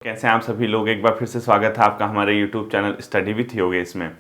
कैसे हैं आप सभी लोग। एक बार फिर से स्वागत है आपका हमारे YouTube channel study with Yogesh में।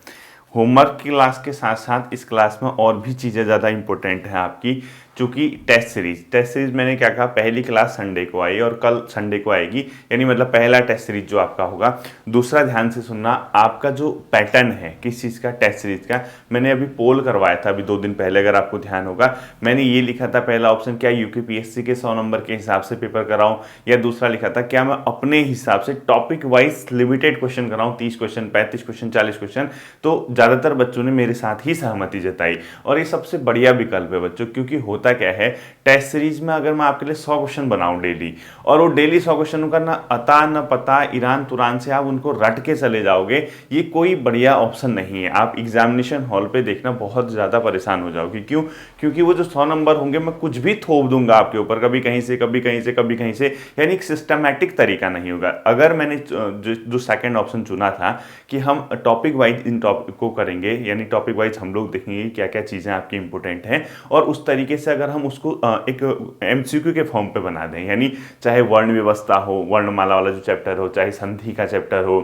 होमवर्क की क्लास के साथ साथ इस क्लास में और भी चीज़ें ज़्यादा इंपॉर्टेंट हैं आपकी, चूँकि टेस्ट सीरीज मैंने क्या कहा, पहली क्लास संडे को आई और कल संडे को आएगी, यानी मतलब पहला टेस्ट सीरीज जो आपका होगा। दूसरा, ध्यान से सुनना, आपका जो पैटर्न है किस चीज़ का, टेस्ट सीरीज का, मैंने अभी पोल करवाया था अभी 2 दिन पहले, अगर आपको ध्यान होगा। मैंने ये लिखा था पहला ऑप्शन, क्या यूकेपीएससी के 100 नंबर के हिसाब से पेपर कराऊं, या दूसरा लिखा था क्या मैं अपने हिसाब से टॉपिक वाइज लिमिटेड क्वेश्चन कराऊं, 30 क्वेश्चन, 35 क्वेश्चन, 40 क्वेश्चन। तो ज़्यादातर बच्चों ने मेरे साथ ही सहमति जताई और ये सबसे बढ़िया विकल्प है बच्चों, क्योंकि होता क्या है, टेस्ट सीरीज में अगर मैं आपके लिए 100 क्वेश्चन बनाऊं डेली, और वो डेली 100 क्वेश्चन का ना अता न पता, ईरान तुरान से आप उनको रट के चले जाओगे, ये कोई बढ़िया ऑप्शन नहीं है। आप एग्जामिनेशन हॉल पे देखना बहुत ज़्यादा परेशान हो जाओगे। क्यों? क्योंकि वो जो 100 नंबर होंगे मैं कुछ भी थोप दूंगा आपके ऊपर, कभी कहीं से, कभी कहीं से, कभी कहीं से, यानी एक सिस्टमैटिक तरीका नहीं होगा। अगर मैंने जो सेकंड ऑप्शन चुना था कि हम टॉपिक वाइज इन टॉपिक को करेंगे, यानी टॉपिक वाइज हम लोग देखेंगे क्या क्या चीज़ें आपकी इंपॉर्टेंट हैं, और उस तरीके से अगर हम उसको एक एमसीक्यू के फॉर्म पे बना दें, यानी चाहे वर्ण व्यवस्था हो, वर्णमाला वाला जो चैप्टर हो, चाहे संधि का चैप्टर हो,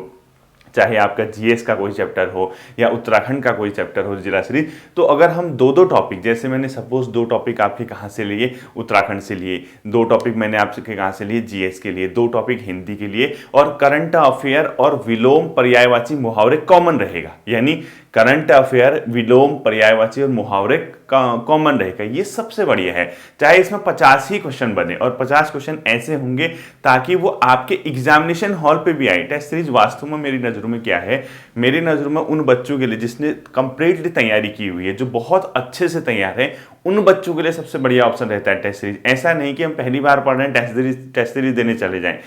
चाहे आपका जीएस का कोई चैप्टर हो, या उत्तराखंड का कोई चैप्टर हो, जिला सीरीज, तो अगर हम दो दो टॉपिक, जैसे मैंने सपोज 2 टॉपिक आपके कहाँ से लिए, उत्तराखंड से लिए, 2 टॉपिक मैंने आपके कहाँ से लिए, जीएस के लिए, 2 टॉपिक हिंदी के लिए, और करंट अफेयर और विलोम पर्यायवाची मुहावरे कॉमन रहेगा, यानी करंट अफेयर, विलोम पर्यायवाची और मुहावरे कॉमन रहेगा। ये सबसे बढ़िया है। चाहे इसमें 50 ही क्वेश्चन बने और 50 क्वेश्चन ऐसे होंगे ताकि वो आपके एग्जामिनेशन हॉल पे भी आए। टेस्ट सीरीज वास्तव में मेरी नज़रों में क्या है, मेरी नज़रों में उन बच्चों के लिए जिसने कंप्लीटली तैयारी की हुई है, जो बहुत अच्छे से तैयार है, उन बच्चों के लिए सबसे बढ़िया ऑप्शन रहता है टेस्ट सीरीज। ऐसा नहीं कि हम पहली बार पढ़ रहे हैं टेस्ट सीरीज देने चले जाएं।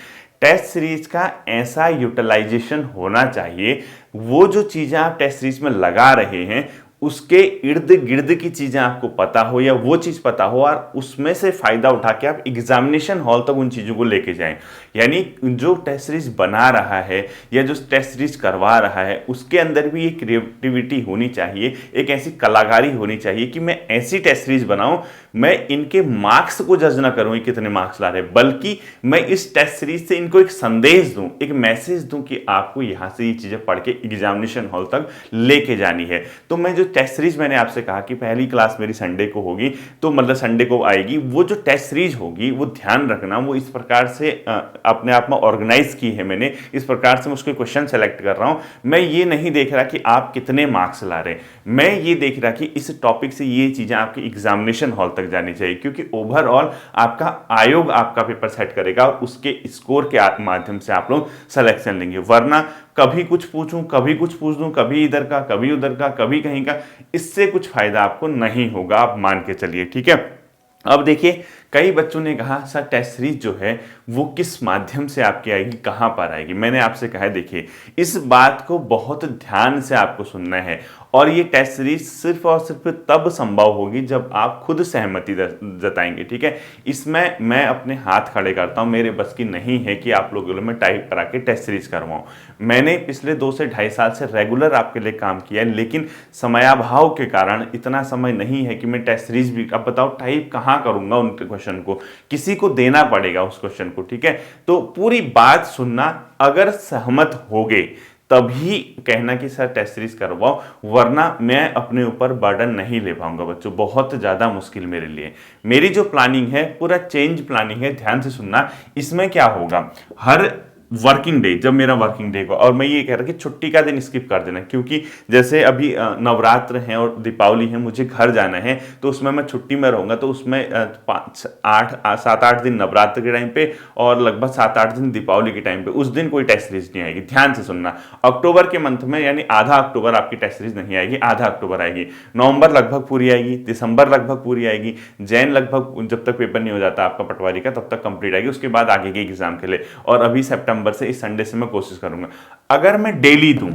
टेस्ट सीरीज का ऐसा यूटिलाइजेशन होना चाहिए, वो जो चीज़ें आप टेस्ट सीरीज में लगा रहे हैं उसके इर्द गिर्द की चीज़ें आपको पता हो, या वो चीज़ पता हो, और उसमें से फ़ायदा उठा के आप एग्जामिनेशन हॉल तक उन चीज़ों को लेके जाएं। यानी जो टेस्ट सीरीज बना रहा है या जो टेस्ट सीरीज करवा रहा है, उसके अंदर भी एक क्रिएटिविटी होनी चाहिए, एक ऐसी कलाकारी होनी चाहिए कि मैं ऐसी टेस्ट सीरीज बनाऊं, मैं इनके मार्क्स को जज ना करूं, ये कितने मार्क्स ला रहे, बल्कि मैं इस टेस्ट सीरीज से इनको एक संदेश दूं, एक मैसेज दूं कि आपको यहां से ये चीज़ें पढ़ के एग्जामिनेशन हॉल तक लेके जानी है। तो मैं जो टेस्ट सीरीज मैंने आपसे कहा कि पहली क्लास मेरी संडे को होगी, तो मतलब संडे को आएगी, वो जो टेस्ट सीरीज होगी वो ध्यान रखना, वो इस प्रकार से अपने आप में ऑर्गेनाइज की है मैंने, इस प्रकार से मैं उसके क्वेश्चन सेलेक्ट कर रहा हूं। मैं ये नहीं देख रहा कि आप कितने मार्क्स ला रहे हैं, मैं ये देख रहा कि इस टॉपिक से ये चीजें आपकी एग्जामिनेशन हॉल तक जानी चाहिए, क्योंकि ओवरऑल आपका आयोग आपका पेपर सेट करेगा और उसके स्कोर के माध्यम से आप लोग सिलेक्शन लेंगे। वरना कभी कुछ पूछूं, कभी कुछ पूछ दूं, कभी इधर का, कभी उधर का, कभी कहीं का, इससे कुछ फायदा आपको नहीं होगा, आप मान के चलिए। ठीक है। अब देखिए, कई बच्चों ने कहा सर टेस्ट सीरीज जो है वो किस माध्यम से आपकी आएगी, कहाँ पर आएगी। मैंने आपसे कहा है, देखिए इस बात को बहुत ध्यान से आपको सुनना है, और ये टेस्ट सीरीज सिर्फ और सिर्फ तब संभव होगी जब आप खुद सहमति जताएंगे। ठीक है। इसमें मैं अपने हाथ खड़े करता हूँ, मेरे बस की नहीं है कि आप लोगों में टाइप करा के टेस्ट सीरीज करवाऊँ। मैंने पिछले 2 से 2.5 साल से रेगुलर आपके लिए काम किया है, लेकिन समयाभाव के कारण इतना समय नहीं है कि मैं टेस्ट सीरीज भी, अब बताओ टाइप कहाँ करूँगा उन क्वेश्चन को, किसी को देना पड़ेगा उस क्वेश्चन को। ठीक है। तो पूरी बात सुनना, अगर सहमत होगे तभी कहना कि सर टेस्ट सीरीज करवाओ, वरना मैं अपने ऊपर बर्डन नहीं ले पाऊंगा बच्चों, बहुत ज़्यादा मुश्किल मेरे लिए। मेरी जो प्लानिंग है पूरा चेंज प्लानिंग है, ध्यान से सुनना। इसमें क्या होगा, हर वर्किंग डे, जब मेरा वर्किंग डे को, और मैं ये कह रहा कि छुट्टी का दिन स्किप कर देना, क्योंकि जैसे अभी नवरात्र हैं और दीपावली है, मुझे घर जाना है, तो उसमें मैं छुट्टी में रहूँगा, तो उसमें 7-8 दिन नवरात्र के टाइम पे और लगभग 7-8 दिन दीपावली के टाइम पे, उस दिन कोई टेस्ट सीरीज नहीं आएगी। ध्यान से सुनना, अक्टूबर के मंथ में, यानी आधा अक्टूबर आपकी टेस्ट सीरीज नहीं आएगी, आधा अक्टूबर आएगी, नवंबर लगभग पूरी आएगी, दिसंबर लगभग पूरी आएगी, जैन लगभग जब तक पेपर नहीं हो जाता आपका पटवारी का तब तक कंप्लीट आएगी, उसके बाद आगे के एग्जाम के लिए। और अभी सितंबर से, इस संडे से मैं कोशिश करूंगा, अगर मैं डेली दूं,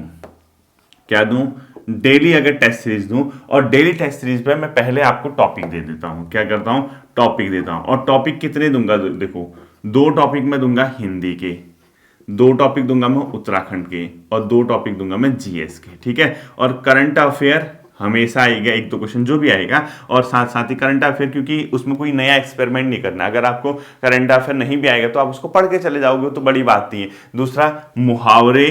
क्या दूं, डेली अगर टेस्ट सीरीज दूं, और डेली टेस्ट सीरीज पे मैं पहले आपको टॉपिक दे देता हूं, क्या करता हूं, टॉपिक देता हूं। और टॉपिक कितने दूंगा, देखो 2 टॉपिक मैं दूंगा हिंदी के, 2 टॉपिक दूंगा मैं उत्तराखंड के, और 2 टॉपिक दूंगा मैं जीएस के। ठीक है। और करंट अफेयर हमेशा आएगा एक दो क्वेश्चन जो भी आएगा, और साथ साथ ही करंट अफेयर, क्योंकि उसमें कोई नया एक्सपेरिमेंट नहीं करना। अगर आपको करंट अफेयर नहीं भी आएगा तो आप उसको पढ़ के चले जाओगे, तो बड़ी बात नहीं है। दूसरा मुहावरे,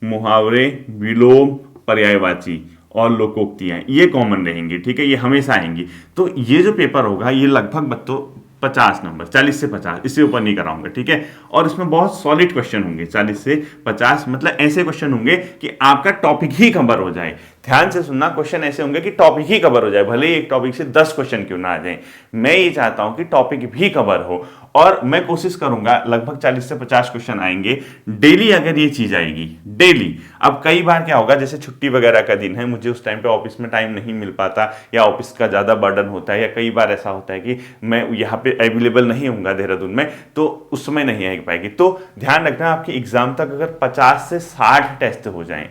मुहावरे, विलोम, पर्यायवाची और लोकोक्तियां, ये कॉमन रहेंगी, ठीक है, ये हमेशा आएंगी। तो ये जो पेपर होगा ये लगभग बच्चों 50 नंबर, 40 से 50, इससे ऊपर नहीं कराऊंगा, ठीक है। और इसमें बहुत सॉलिड क्वेश्चन होंगे, 40 से 50, मतलब ऐसे क्वेश्चन होंगे कि आपका टॉपिक ही कवर हो जाए। ध्यान से सुनना, क्वेश्चन ऐसे होंगे कि टॉपिक ही कवर हो जाए, भले ही एक टॉपिक से 10 क्वेश्चन क्यों ना आ जाए। मैं ये चाहता हूं कि टॉपिक भी कवर हो, और मैं कोशिश करूंगा लगभग 40 से 50 क्वेश्चन आएंगे डेली, अगर ये चीज आएगी डेली। अब कई बार क्या होगा, जैसे छुट्टी वगैरह का दिन है, मुझे उस टाइम पे ऑफिस में टाइम नहीं मिल पाता, या ऑफिस का ज्यादा बर्डन होता है, या कई बार ऐसा होता है कि मैं यहाँ पे अवेलेबल नहीं हूँगा देहरादून में, तो उस समय नहीं आ पाएगी। तो ध्यान रखना, आपकी एग्जाम तक अगर 50 से 60 टेस्ट हो जाएं,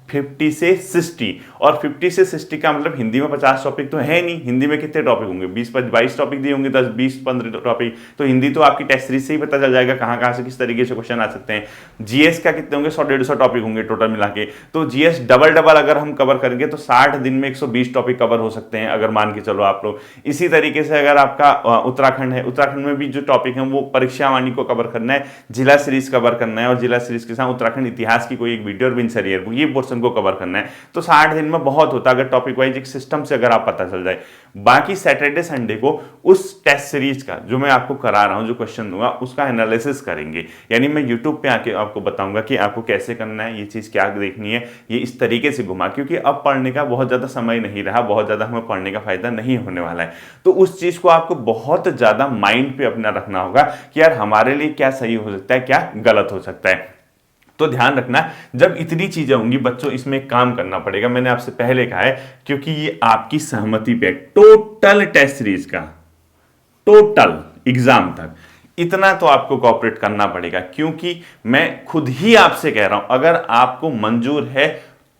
50 से 60, और 50 से 60 का मतलब हिंदी में 50 टॉपिक तो है नहीं, हिंदी में कितने टॉपिक होंगे, 20-22 टॉपिक दिए होंगे, 10-20-15 टॉपिक, तो हिंदी तो आपकी टेस्ट सीरीज से ही पता चल जाएगा कहाँ कहाँ से किस तरीके से क्वेश्चन आ सकते हैं। जीएस का कितने होंगे, 100-150 टॉपिक होंगे टोटल मिला के, तो जीएस डबल अगर हम कवर करेंगे तो 60 दिन में 120 टॉपिक कवर हो सकते हैं, अगर मान के चलो आप लोग। इसी तरीके से अगर आपका उत्तराखंड है, उत्तराखंड में भी जो टॉपिक है वो परीक्षा वाणी को कवर करना है, जिला सीरीज कवर करना है, और जिला सीरीज के साथ उत्तराखंड इतिहास की कोई एक वीडियो और विंसर ईयर को, ये पोर्शन को कवर करना है। तो 60 दिन में बहुत होता, अगर टॉपिक वाइज एक सिस्टम से अगर आप पता चल जाए। बाकी सैटरडे संडे को उस टेस्ट सीरीज का जो मैं आपको करा रहा हूं, जो क्वेश्चन दूंगा उसका एनालिसिस करेंगे, यानी मैं यूट्यूब पे आके आपको बताऊंगा कि आपको कैसे करना है, ये चीज क्या देखनी है, ये इस तरीके से घुमा, क्योंकि अब पढ़ने का बहुत ज्यादा समय नहीं रहा, बहुत ज्यादा हमें पढ़ने का फायदा नहीं होने वाला है। तो उस चीज को आपको बहुत ज्यादा माइंड पे अपना रखना होगा कि यार हमारे लिए क्या सही हो सकता है, क्या गलत हो सकता है। तो ध्यान रखना, जब इतनी चीजें होंगी बच्चों, इसमें काम करना पड़ेगा, मैंने आपसे पहले कहा है, क्योंकि ये आपकी सहमति पे टोटल टेस्ट सीरीज का, टोटल एग्जाम तक इतना तो आपको कोऑपरेट करना पड़ेगा, क्योंकि मैं खुद ही आपसे कह रहा हूं, अगर आपको मंजूर है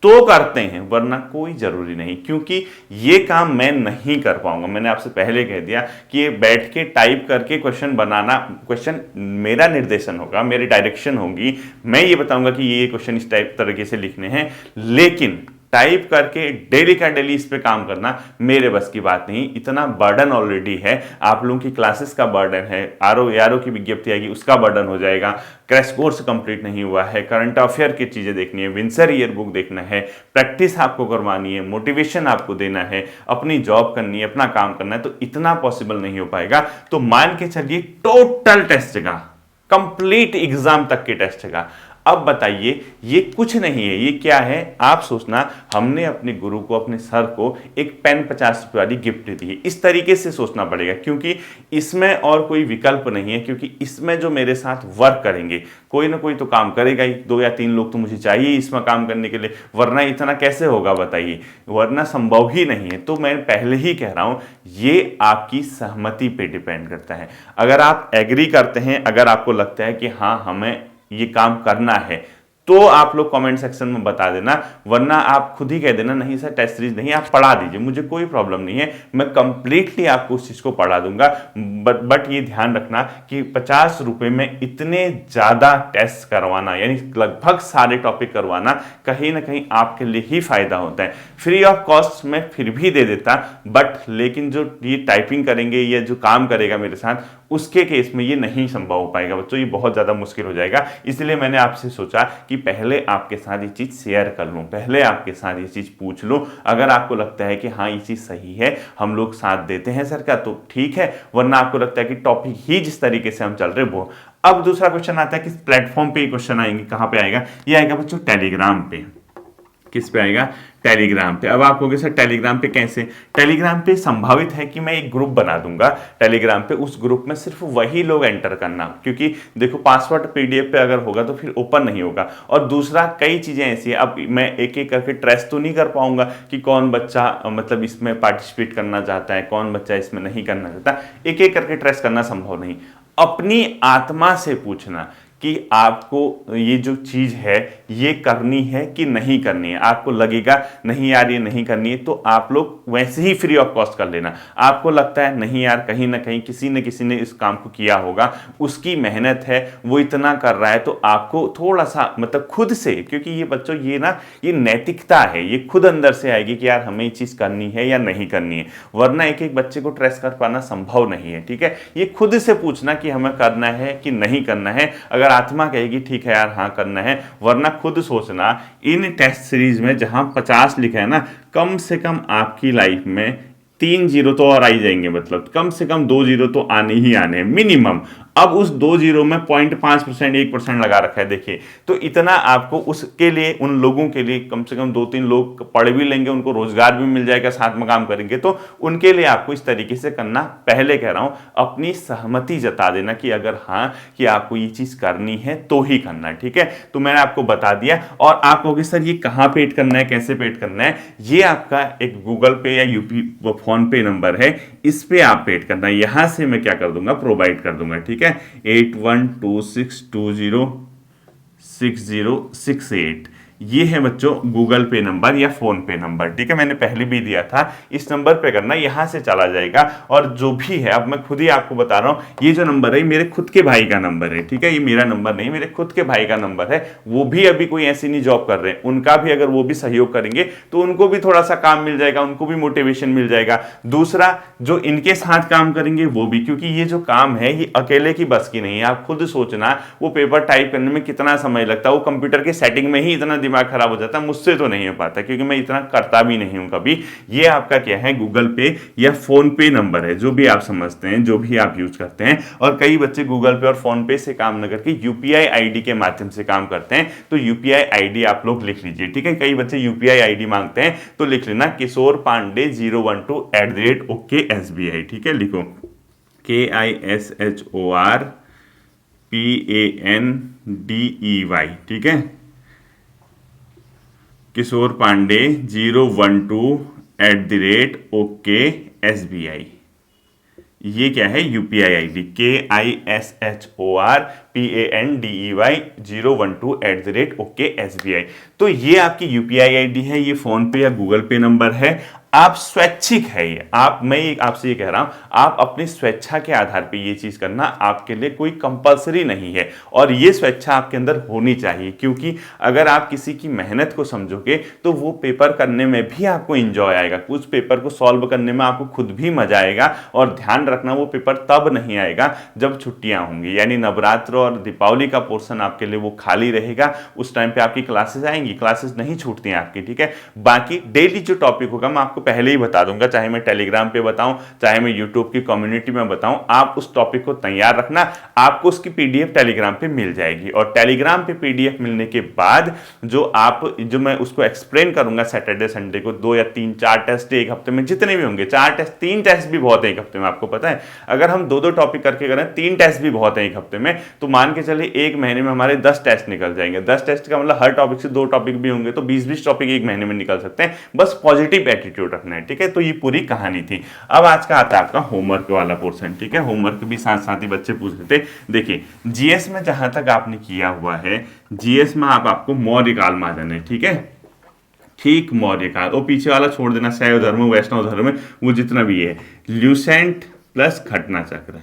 तो करते हैं, वरना कोई जरूरी नहीं, क्योंकि ये काम मैं नहीं कर पाऊंगा। मैंने आपसे पहले कह दिया कि ये बैठ के टाइप करके क्वेश्चन बनाना, क्वेश्चन मेरा निर्देशन होगा, मेरी डायरेक्शन होगी, मैं ये बताऊंगा कि ये क्वेश्चन इस टाइप तरीके से लिखने हैं, लेकिन टाइप करके डेली का डेली इस पे काम करना मेरे बस की बात नहीं। इतना बर्डन ऑलरेडी है, आप लोगों की क्लासेस का बर्डन है, आरओ की विज्ञप्ति आएगी उसका बर्डन हो जाएगा, क्रैश कोर्स कंप्लीट नहीं हुआ है, करंट अफेयर की चीजें देखनी है, विंसर ईयर बुक देखना है, प्रैक्टिस आपको करवानी है, मोटिवेशन आपको देना है, अपनी जॉब करनी है, अपना काम करना है, तो इतना पॉसिबल नहीं हो पाएगा। तो मान के चलिए टोटल टेस्ट का, कंप्लीट एग्जाम तक के टेस्ट का। अब बताइए, ये कुछ नहीं है, ये क्या है, आप सोचना, हमने अपने गुरु को, अपने सर को एक पेन 50 रुपये वाली गिफ्ट दी है, इस तरीके से सोचना पड़ेगा, क्योंकि इसमें और कोई विकल्प नहीं है, क्योंकि इसमें जो मेरे साथ वर्क करेंगे, कोई ना कोई तो काम करेगा ही, 2 या 3 लोग तो मुझे चाहिए इसमें काम करने के लिए, वरना इतना कैसे होगा बताइए, वरना संभव ही नहीं है। तो मैं पहले ही कह रहा हूं, ये आपकी सहमति पे डिपेंड करता है। अगर आप एग्री करते हैं, अगर आपको लगता है कि हाँ हमें ये काम करना है, तो आप लोग कमेंट सेक्शन में बता देना, वरना आप खुद ही कह देना नहीं सर टेस्ट सीरीज नहीं, आप पढ़ा दीजिए, मुझे कोई प्रॉब्लम नहीं है, मैं कंप्लीटली आपको उस चीज को पढ़ा दूंगा। बट ये ध्यान रखना कि 50 रुपए में इतने ज्यादा टेस्ट करवाना, यानी लगभग सारे टॉपिक करवाना, कहीं ना कहीं आपके लिए ही फायदा होता है। फ्री ऑफ कॉस्ट में फिर भी दे देता, बट लेकिन जो ये टाइपिंग करेंगे या जो काम करेगा मेरे साथ, उसके केस में ये नहीं संभव हो पाएगा बच्चों, ये बहुत ज्यादा मुश्किल हो जाएगा। इसलिए मैंने आपसे सोचा कि पहले आपके साथ ये चीज शेयर कर लूं, पहले आपके साथ ये चीज पूछ लूं, अगर आपको लगता है कि हाँ ये चीज सही है, हम लोग साथ देते हैं सर का, तो ठीक है, वरना आपको लगता है कि टॉपिक ही जिस तरीके से हम चल रहे वो। अब दूसरा क्वेश्चन आता है, किस प्लेटफॉर्म पे ये क्वेश्चन आएंगे, कहां पे आएगा, ये आएगा बच्चों टेलीग्राम पे। किस पे आएगा, टेलीग्राम पे। अब आप कहोगे सर टेलीग्राम पे कैसे, टेलीग्राम पे संभावित है कि मैं एक ग्रुप बना दूंगा टेलीग्राम पे, उस ग्रुप में सिर्फ वही लोग एंटर करना, क्योंकि देखो पासवर्ड पीडीएफ पे अगर होगा तो फिर ओपन नहीं होगा, और दूसरा कई चीजें ऐसी है, अब मैं एक एक करके ट्रेस तो नहीं कर पाऊंगा कि कौन बच्चा मतलब इसमें पार्टिसिपेट करना चाहता है, कौन बच्चा इसमें नहीं करना चाहता, एक एक करके ट्रेस करना संभव नहीं। अपनी आत्मा से पूछना कि आपको ये जो चीज़ है ये करनी है कि नहीं करनी है। आपको लगेगा नहीं यार ये नहीं करनी है, तो आप लोग वैसे ही फ्री ऑफ कॉस्ट कर लेना। आपको लगता है नहीं यार कहीं ना कहीं किसी न किसी ने इस काम को किया होगा, उसकी मेहनत है, वो इतना कर रहा है, तो आपको थोड़ा सा मतलब खुद से, क्योंकि ये बच्चों ये नैतिकता है, ये खुद अंदर से आएगी कि यार हमें ये चीज़ करनी है या नहीं करनी है। वरना एक एक बच्चे को ट्रेस कर पाना संभव नहीं है। ठीक है, ये खुद से पूछना कि हमें करना है कि नहीं करना है। अगर आत्मा कहेगी ठीक है यार हाँ करना है, वरना खुद सोचना। इन टेस्ट सीरीज में जहां 50 लिखा है ना, कम से कम आपकी लाइफ में 3 जीरो तो और आई जाएंगे, मतलब कम से कम 2 जीरो तो आने ही आने हैं मिनिमम। अब उस 2 जीरो में 0.5% 1% लगा रखा है, देखिए तो इतना आपको उसके लिए, उन लोगों के लिए कम से कम 2-3 लोग पढ़ भी लेंगे, उनको रोजगार भी मिल जाएगा, साथ में काम करेंगे, तो उनके लिए आपको इस तरीके से करना। पहले कह रहा हूं अपनी सहमति जता देना कि अगर हाँ कि आपको ये चीज करनी है तो ही करना है। ठीक है, तो मैंने आपको बता दिया। और आप कहोगे सर ये कहां पेड करना है, कैसे पेड करना है? ये आपका एक गूगल पे या यूपी फोन पे नंबर है, इस पे आप पेड करना है। यहां से मैं क्या कर दूंगा, प्रोवाइड कर दूंगा। ठीक है, 8126206068 ये है बच्चों गूगल पे नंबर या फोन पे नंबर। ठीक है, मैंने पहले भी दिया था, इस नंबर पे करना, यहां से चला जाएगा। और जो भी है, अब मैं खुद ही आपको बता रहा हूं, ये जो नंबर है मेरे खुद के भाई का नंबर है। ठीक है, ये मेरा नंबर नहीं, मेरे खुद के भाई का नंबर है। वो भी अभी कोई ऐसी नहीं जॉब कर रहे हैं, उनका भी अगर वो भी सहयोग करेंगे तो उनको भी थोड़ा सा काम मिल जाएगा, उनको भी मोटिवेशन मिल जाएगा। दूसरा, जो इनके साथ काम करेंगे वो भी, क्योंकि ये जो काम है ये अकेले की बस की नहीं है। आप खुद सोचना, वो पेपर टाइप करने में कितना समय लगता है, वो कंप्यूटर के सेटिंग में ही इतना दिमाग खराब हो जाता है। मुझसे तो नहीं हो पाता, क्योंकि मैं इतना करता भी नहीं हूं कभी। ये आपका क्या है, गूगल पे या फोन पे नंबर है, जो भी आप समझते हैं, जो भी आप यूज करते हैं। और कई बच्चे गूगल पे और फोन पे से काम न करके यूपीआई आईडी के माध्यम से काम करते हैं, तो यूपीआई आईडी आप लोग लिख लीजिए। ठीक है, कई बच्चे यूपीआई आईडी मांगते हैं, तो लिख लेना किशोर पांडे 012@OKSBI। ठीक है, लिखो KISHORPANDEY। ठीक है, किशोर पांडे 012@OKSBI। ये क्या है, यूपीआई आईडी KISHORPANDEY 012@OKSBI। तो ये आपकी यूपीआई आईडी है, ये फोन पे या गूगल पे नंबर है। आप स्वैच्छिक है ये, मैं आपसे ये कह रहा हूं, आप अपनी स्वेच्छा के आधार पे ये चीज करना, आपके लिए कोई कंपलसरी नहीं है। और ये स्वेच्छा आपके अंदर होनी चाहिए, क्योंकि अगर आप किसी की मेहनत को समझोगे तो वो पेपर करने में भी आपको इंजॉय आएगा, कुछ पेपर को सॉल्व करने में आपको खुद भी मजा आएगा। और ध्यान रखना, वो पेपर तब नहीं आएगा जब छुट्टियां होंगी, यानी नवरात्र और दीपावली का पोर्शन आपके लिए वो खाली रहेगा। उस टाइम पे आपकी क्लासेस आएंगी, क्लासेस नहीं छूटती हैं आपकी। ठीक है, बाकी डेली जो टॉपिक होगा मैं आपको पहले ही बता दूंगा, चाहे मैं टेलीग्राम पे बताऊं, चाहे मैं यूट्यूब की कम्युनिटी में बताऊं। आप उस टॉपिक को तैयार रखना, आपको उसकी पीडीएफ टेलीग्राम पे मिल जाएगी। और टेलीग्राम पे पीडीएफ मिलने के बाद जो मैं उसको एक्सप्लेन करूंगा सैटरडे संडे को, 2 या 3 4 टेस्ट एक हफ्ते में जितने भी होंगे, 4 टेस्ट 3 टेस्ट भी बहुत है एक हफ्ते में। आपको पता है, अगर हम 2-2 टॉपिक करके करें 3 टेस्ट भी बहुत है एक हफ्ते में, तो मान के चलिए एक महीने में हमारे 10 टेस्ट निकल जाएंगे। 10 टेस्ट का मतलब हर टॉपिक से 2 टॉपिक भी होंगे, तो 20-20 टॉपिक एक महीने में निकल सकते हैं। बस पॉजिटिव एटीट्यूड रखना है। ठीक है, तो ये पूरी कहानी थी। अब आज का आता है आपका होमवर्क वाला पोर्शन। ठीक है, होमवर्क भी साथ साथ ही बच्चे पूछ रहे थे। देखिए, जीएस में जहां तक आपने किया हुआ है, जीएस में आपको मौर्य काल महाजन है। ठीक है, ठीक मौर्य काल, और पीछे वाला छोड़ देना, शैव धर्म वैष्णव धर्म वो जितना भी है, ल्यूसेंट प्लस घटना चक्र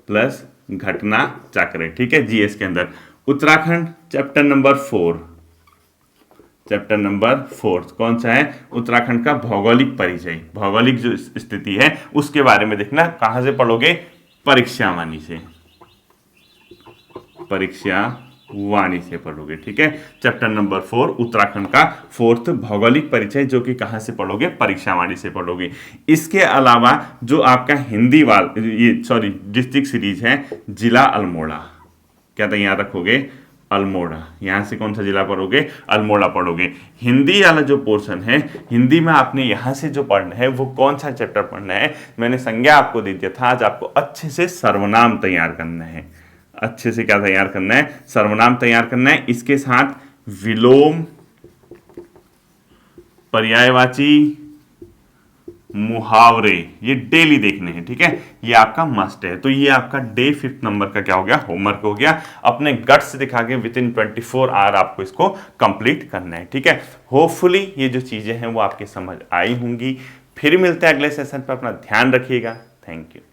प्लस घटना चक्र। ठीक है, जीएस के अंदर Uttarakhand chapter number 4, chapter number 4 कौन सा है, उत्तराखंड का भौगोलिक परिचय, भौगोलिक जो स्थिति है उसके बारे में देखना। कहां से पढ़ोगे, परीक्षा वाणी से, परीक्षा वाणी से पढ़ोगे। ठीक है, चैप्टर नंबर 4 उत्तराखंड का 4th भौगोलिक परिचय, जो कि कहां से पढ़ोगे, परीक्षा वाणी से पढ़ोगे। इसके अलावा जो आपका हिंदी डिस्ट्रिक्ट सीरीज है, जिला अल्मोड़ा, क्या तैयार रखोगे, अल्मोड़ा। यहां से कौन सा जिला पढ़ोगे, अल्मोड़ा पढ़ोगे। हिंदी वाला जो पोर्शन है, हिंदी में आपने यहां से जो पढ़ना है वो कौन सा चैप्टर पढ़ना है, मैंने संज्ञा आपको दे दिया था। आज आपको अच्छे से सर्वनाम तैयार करना है। अच्छे से क्या तैयार करना है, सर्वनाम तैयार करना है। इसके साथ विलोम, पर्यायवाची, मुहावरे, ये डेली देखने हैं, ठीक है, ये आपका मस्ट है। तो ये आपका डे 5 नंबर का क्या हो गया, होमवर्क हो गया। अपने गट्स दिखा के विद इन 24 आवर आपको इसको कंप्लीट करना है, ठीक है। होपफुली ये जो चीजें हैं वो आपके समझ आई होंगी। फिर मिलते हैं अगले सेशन पर, अपना ध्यान रखिएगा। Thank you.